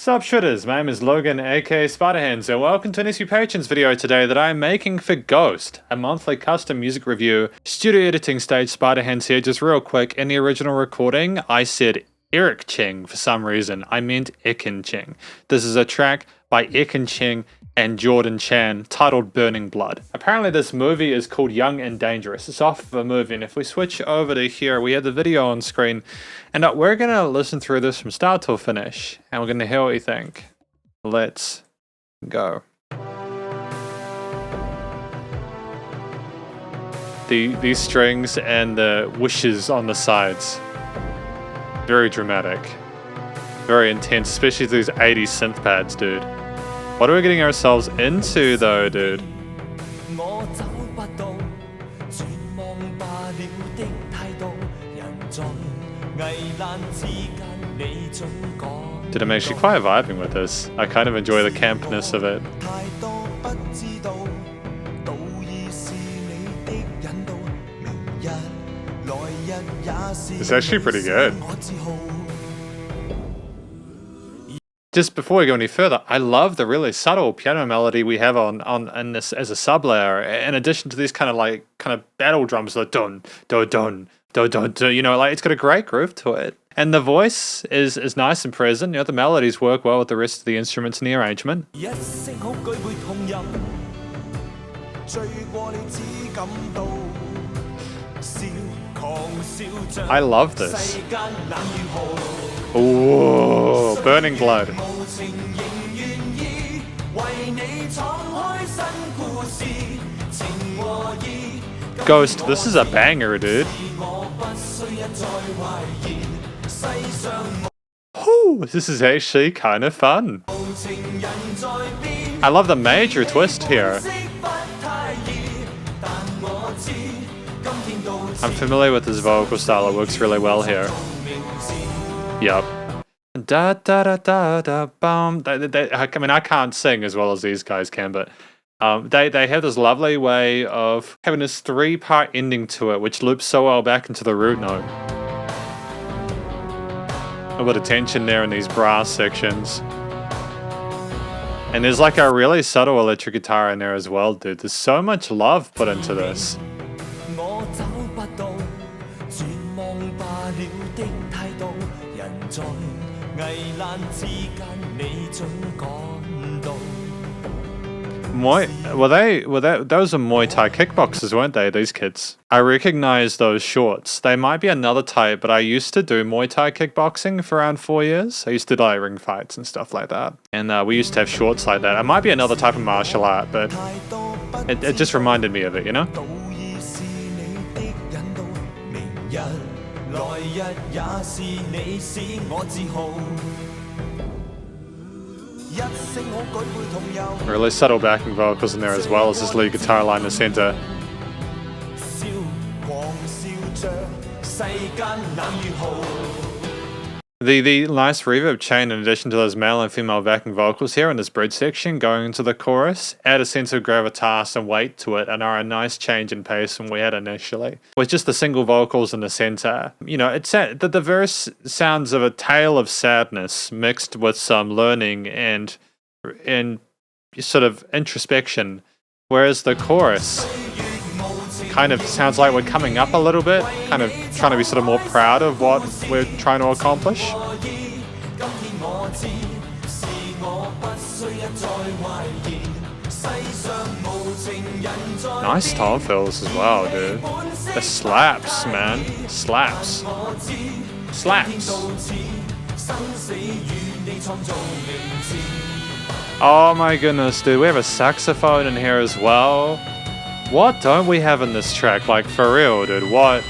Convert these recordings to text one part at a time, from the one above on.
up, shooters? My name is Logan, aka Spiderhands, and welcome to an SU Patrons video today that I'm making for Ghost, a monthly custom music review. Studio editing stage, Spiderhands here. Just real quick, in the original recording, I said Eric Cheng for some reason. I meant Ekin Cheng. This is a track by Ekin Cheng and Jordan Chan titled Burning Blood. Apparently this movie is called Young and Dangerous. It's off of a movie, and if we switch over to here, we have the video on screen, and we're gonna listen through this from start till finish, and we're gonna hear what you think. Let's go. These strings and the wishes on the sides. Very dramatic. Very intense, especially these 80s synth pads, dude. What are we getting ourselves into though, dude? Dude, I'm actually quite vibing with this. I kind of enjoy the campness of it. It's actually pretty good. Just before we go any further, I love the really subtle piano melody we have on this as a sub layer. In addition to these kind of battle drums, like dun dun dun dun dun dun. You know, like it's got a great groove to it, and the voice is nice and present. You know, the melodies work well with the rest of the instruments in the arrangement. I love this. Ooh, Burning Blood. Ghost, this is a banger, dude. Ooh, this is actually kind of fun. I love the major twist here. I'm familiar with his vocal style, it works really well here. Yup. Da da da da da bum. I mean, I can't sing as well as these guys can, but they have this lovely way of having this 3-part ending to it, which loops so well back into the root note. A bit of tension there in these brass sections. And there's like a really subtle electric guitar in there as well, dude. There's so much love put into this. Those are Muay Thai kickboxers, weren't they, these kids? I recognize those shorts. They might be another type, but I used to do Muay Thai kickboxing for around 4 years. I used to do like ring fights and stuff like that. And we used to have shorts like that. It might be another type of martial art, but it just reminded me of it, you know? Really subtle backing vocals in there as well as this lead guitar line in the center. The nice reverb chain in addition to those male and female backing vocals here in this bridge section going into the chorus add a sense of gravitas and weight to it and are a nice change in pace from we had initially. With just the single vocals in the center, you know, the verse sounds of a tale of sadness mixed with some learning and sort of introspection, whereas the chorus kind of sounds like we're coming up a little bit, kind of trying to be sort of more proud of what we're trying to accomplish. Nice tom fills as well, dude. The slaps, man. Slaps. Slaps. Oh my goodness, dude. We have a saxophone in here as well. What don't we have in this track? Like, for real, dude. What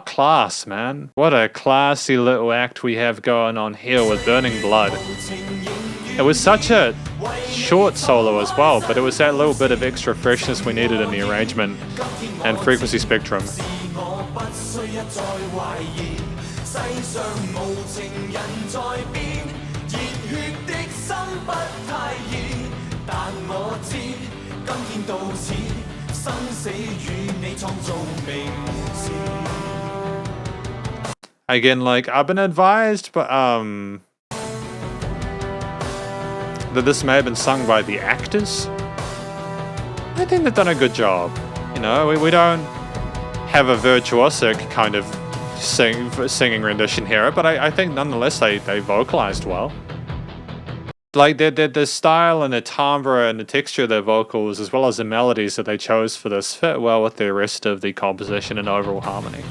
class, man. What a classy little act we have going on here with Burning Blood. It was such a short solo as well, but it was that little bit of extra freshness we needed in the arrangement and frequency spectrum. Again, like, I've been advised, but that this may have been sung by the actors. I think they've done a good job. You know, we don't have a virtuosic kind of singing rendition here, but I think nonetheless they vocalized well. Like the style and the timbre and the texture of their vocals, as well as the melodies that they chose for this, fit well with the rest of the composition and overall harmony.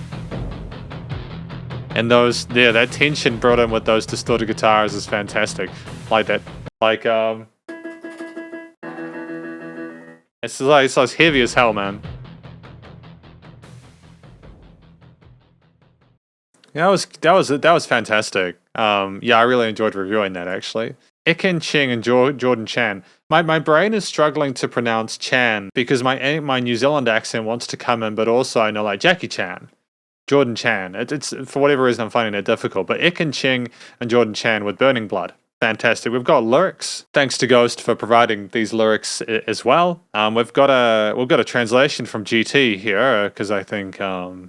And that tension brought in with those distorted guitars is fantastic. Like that, it's heavy as hell, man. Yeah, that was fantastic. Yeah, I really enjoyed reviewing that actually. Ekin Ching and Jordan Chan. My brain is struggling to pronounce Chan because my New Zealand accent wants to come in, but also I know like Jackie Chan, Jordan Chan. It's for whatever reason I'm finding it difficult. But Ekin Ching and Jordan Chan with Burning Blood. Fantastic. We've got lyrics. Thanks to Ghost for providing these lyrics as well. We've got a translation from GT here because I think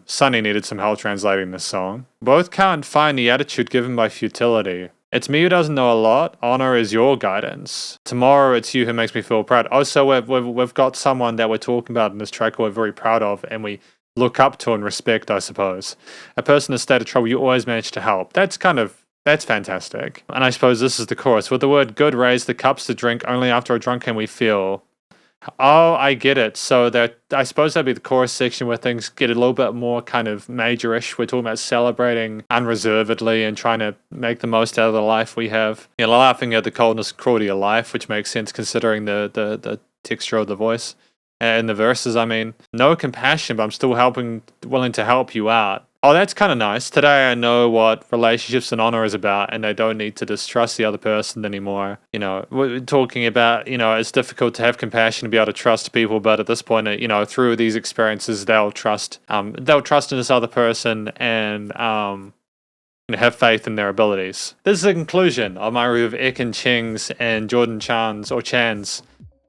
Sunny needed some help translating this song. Both can't find the attitude given by futility. It's me who doesn't know a lot. Honor is your guidance. Tomorrow it's you who makes me feel proud. Also, we've got someone that we're talking about in this track who we're very proud of and we look up to and respect, I suppose. A person in a state of trouble you always manage to help. That's fantastic. And I suppose this is the chorus. With the word good, raise the cups to drink. Only after a drunk can we feel. Oh, I get it. So that I suppose that'd be the chorus section where things get a little bit more kind of majorish. We're talking about celebrating unreservedly and trying to make the most out of the life we have. You know, laughing at the coldness and cruelty of life, which makes sense considering the texture of the voice. And the verses, I mean, no compassion, but I'm still willing to help you out. Oh, that's kind of nice. Today I know what relationships and honor is about, and I don't need to distrust the other person anymore. You know, we're talking about, you know, it's difficult to have compassion and be able to trust people, but at this point, you know, through these experiences, they'll trust in this other person and have faith in their abilities. This is the conclusion of my review of Ekin Ching's and Jordan Chan's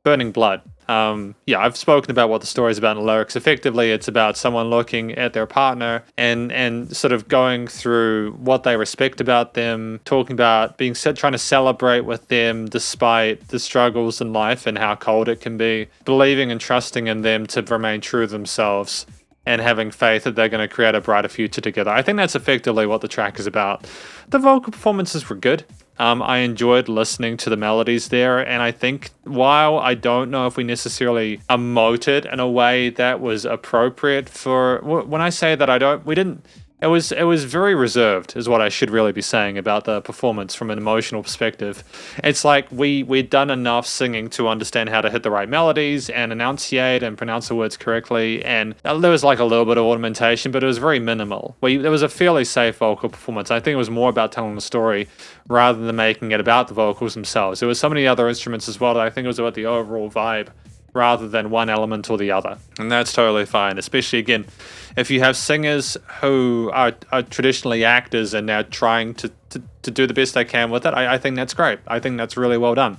Burning Blood. Yeah, I've spoken about what the story is about in the lyrics. Effectively, it's about someone looking at their partner and sort of going through what they respect about them, talking about trying to celebrate with them despite the struggles in life and how cold it can be, believing and trusting in them to remain true to themselves and having faith that they're going to create a brighter future together. I think that's effectively what the track is about. The vocal performances were good. I enjoyed listening to the melodies there, and I think while I don't know if we necessarily emoted in a way that was appropriate for, when I say that it was very reserved is what I should really be saying about the performance from an emotional perspective. It's like we'd done enough singing to understand how to hit the right melodies and enunciate and pronounce the words correctly, and there was like a little bit of ornamentation, but it was very minimal. There was a fairly safe vocal performance. I think it was more about telling the story rather than making it about the vocals themselves. There was so many other instruments as well that I think it was about the overall vibe rather than one element or the other. And that's totally fine, especially, again, if you have singers who are traditionally actors and now trying to do the best they can with it. I think that's great. I think that's really well done.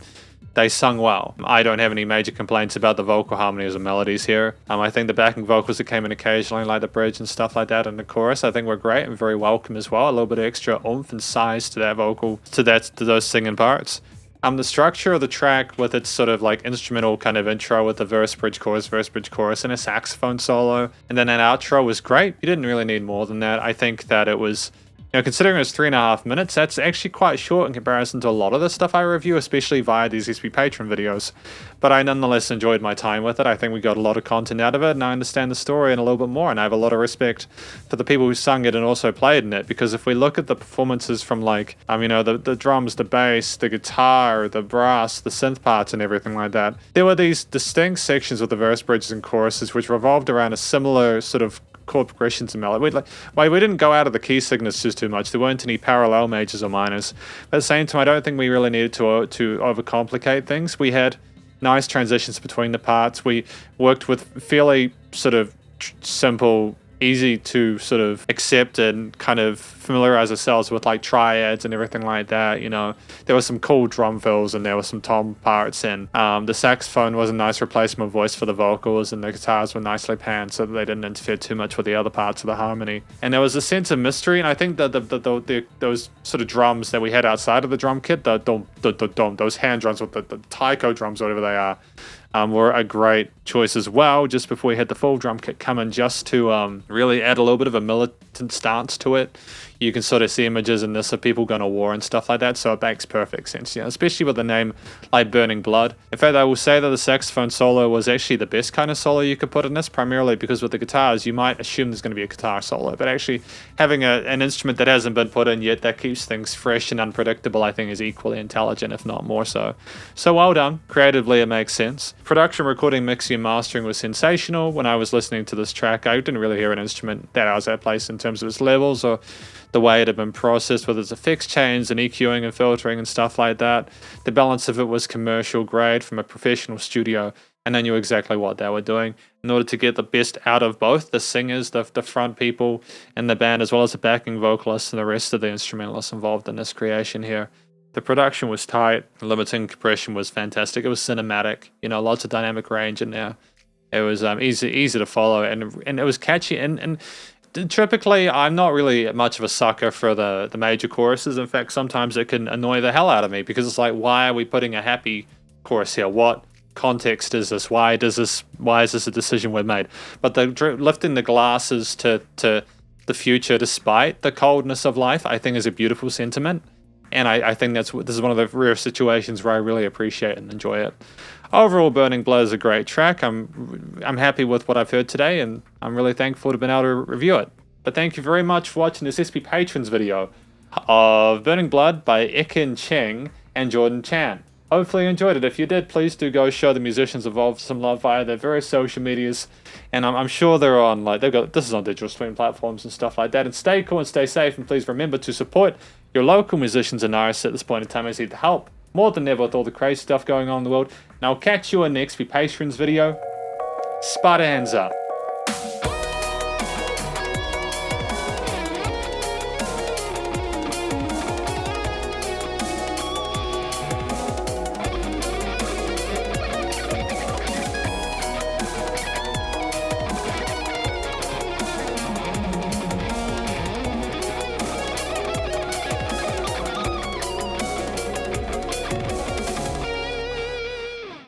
They sung well. I don't have any major complaints about the vocal harmonies and melodies here. I think the backing vocals that came in occasionally, like the bridge and stuff like that, and the chorus, I think were great and very welcome as well. A little bit of extra oomph and size to that vocal, to those singing parts. The structure of the track with its sort of like instrumental kind of intro with the verse, bridge, chorus, and a saxophone solo, and then an outro was great. You didn't really need more than that. I think that it was, you know, considering it was 3.5 minutes, that's actually quite short in comparison to a lot of the stuff I review, especially via these SP Patreon videos. But I nonetheless enjoyed my time with it. I think we got a lot of content out of it, and I understand the story and a little bit more, and I have a lot of respect for the people who sung it and also played in it, because if we look at the performances from like, you know, the drums, the bass, the guitar, the brass, the synth parts and everything like that, there were these distinct sections with the verse, bridges and choruses which revolved around a similar sort of chord progressions and melody. We didn't go out of the key signatures too much. There weren't any parallel majors or minors. But at the same time, I don't think we really needed to overcomplicate things. We had nice transitions between the parts. We worked with fairly sort of simple easy to sort of accept and kind of familiarize ourselves with, like triads and everything like that. You know, there were some cool drum fills and there were some tom parts, and the saxophone was a nice replacement voice for the vocals, and the guitars were nicely panned so that they didn't interfere too much with the other parts of the harmony. And there was a sense of mystery, and I think that those sort of drums that we had outside of the drum kit, those hand drums with the taiko drums, whatever they are, were a great choice as well, just before we had the full drum kit come in, just to really add a little bit of a militant stance to it. You can sort of see images in this of people going to war and stuff like that, so it makes perfect sense, you know, especially with a name like Burning Blood. In fact, I will say that the saxophone solo was actually the best kind of solo you could put in this, primarily because with the guitars, you might assume there's going to be a guitar solo, but actually having an instrument that hasn't been put in yet that keeps things fresh and unpredictable, I think is equally intelligent, if not more so. So well done. Creatively, it makes sense. Production, recording, mixing, and mastering was sensational. When I was listening to this track, I didn't really hear an instrument that I was at place in terms of its levels or the way it had been processed with its effects chains and EQing and filtering and stuff like that. The balance of it was commercial grade from a professional studio, and they knew exactly what they were doing in order to get the best out of both the singers, the front people in the band, as well as the backing vocalists and the rest of the instrumentalists involved in this creation here. The production was tight, limiting compression was fantastic, it was cinematic, you know, lots of dynamic range in there. It was easy to follow, and it was catchy, and typically, I'm not really much of a sucker for the major choruses. In fact, sometimes it can annoy the hell out of me because it's like, why are we putting a happy chorus here? What context is this? Why is this a decision we've made? But lifting the glasses to the future despite the coldness of life, I think is a beautiful sentiment. And I think this is one of the rare situations where I really appreciate and enjoy it. Overall, Burning Blood is a great track. I'm happy with what I've heard today, and I'm really thankful to have been able to review it. But thank you very much for watching this SP Patrons video of Burning Blood by Ekin Cheng and Jordan Chan. Hopefully you enjoyed it. If you did, please do go show the musicians involved some love via their various social medias. And I'm sure they're on, like, this is on digital streaming platforms and stuff like that. And stay cool and stay safe. And please remember to support your local musicians and artists at this point in time as they need help more than ever with all the crazy stuff going on in the world. And I'll catch you in the XP Patrons video. Sparta hands up.